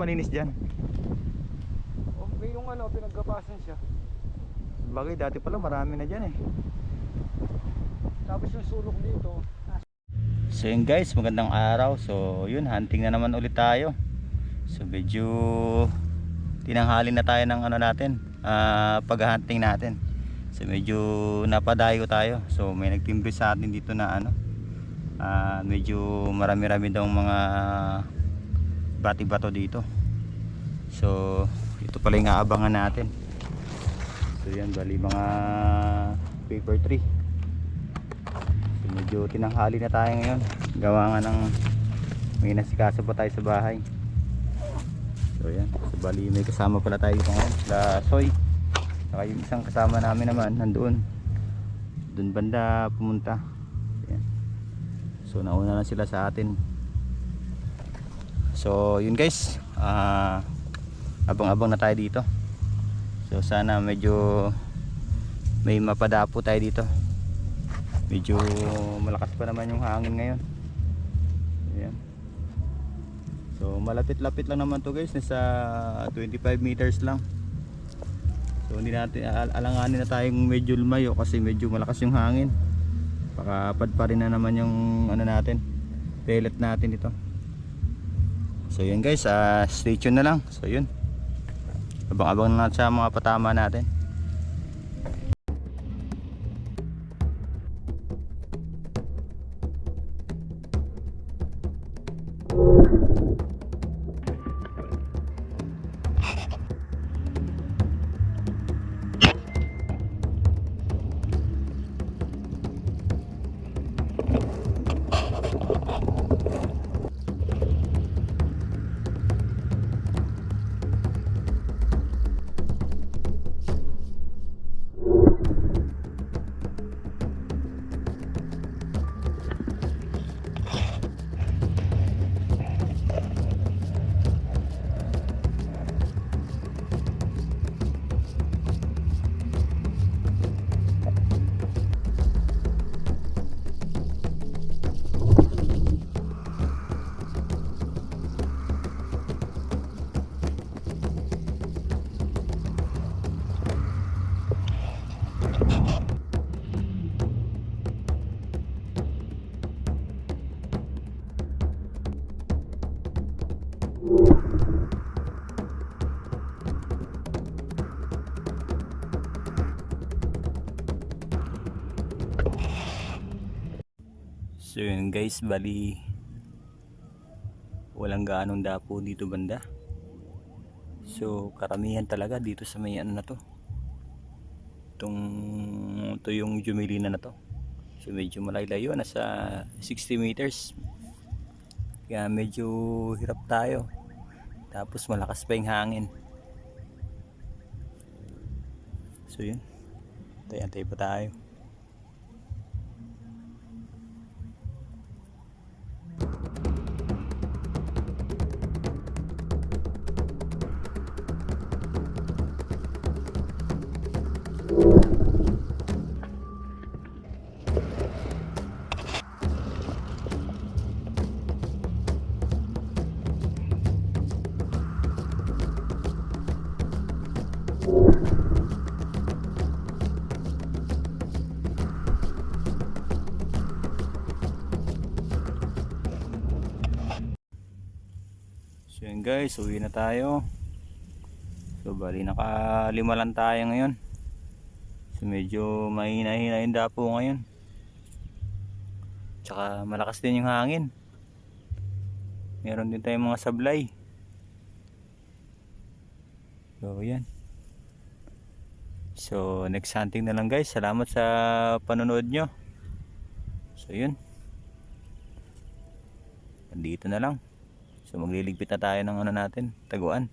malinis dyan? Okay, yung ano, pinagkapasan siya. Bagay, dati pala marami na dyan eh. Tapos yung sulok dito. So yun guys, magandang araw. So yun, hunting na naman ulit tayo. So medyo tinanghali na tayo ng ano natin, pag-hunting natin. So medyo napadayo tayo. So may nagtimbre sa atin dito na ano, medyo marami-rami daw mga bati-bato dito. So ito pala yung aabangan natin. So yan, bali mga paper tree. So medyo tinanghali na tayo ngayon. Gawa nga ng may nasikaso pa tayo sa bahay. So yan, so bali may kasama pala tayo dito ngayon, sila Soy. Saka yung isang kasama namin naman nandoon, doon banda pumunta. Yan. So nauna na sila sa atin. So yun guys, abang-abang na tayo dito. So sana medyo may mapadapo tayo dito. Medyo malakas pa naman yung hangin ngayon. Ayan. So malapit-lapit lang naman to guys, nasa 25 meters lang. So hindi natin alanganin na tayong medyo lumayo kasi medyo malakas yung hangin. Pakapad pa rin na naman yung ano natin, pellet natin dito. So yun guys, stay tuned na lang. So yun, abang-abang na natin sa mga patama natin. So yun guys, bali walang gaanong dapo dito banda. So karamihan talaga dito sa may ano na to, ito yung Jumilina na to. So medyo malayo, nasa 60 meters. Kaya medyo hirap tayo. Tapos malakas pa yung hangin. So yun, antay pa tayo. So yun guys, uwi na tayo. So bali nakalima lang tayo ngayon. So medyo mahina-hina yung dapo ngayon. Tsaka malakas din yung hangin. Meron din tayong mga sablay. So yan. So next hunting na lang guys. Salamat sa panonood nyo. So yun, andito na lang. So magliligpit na tayo ng ano natin, taguan.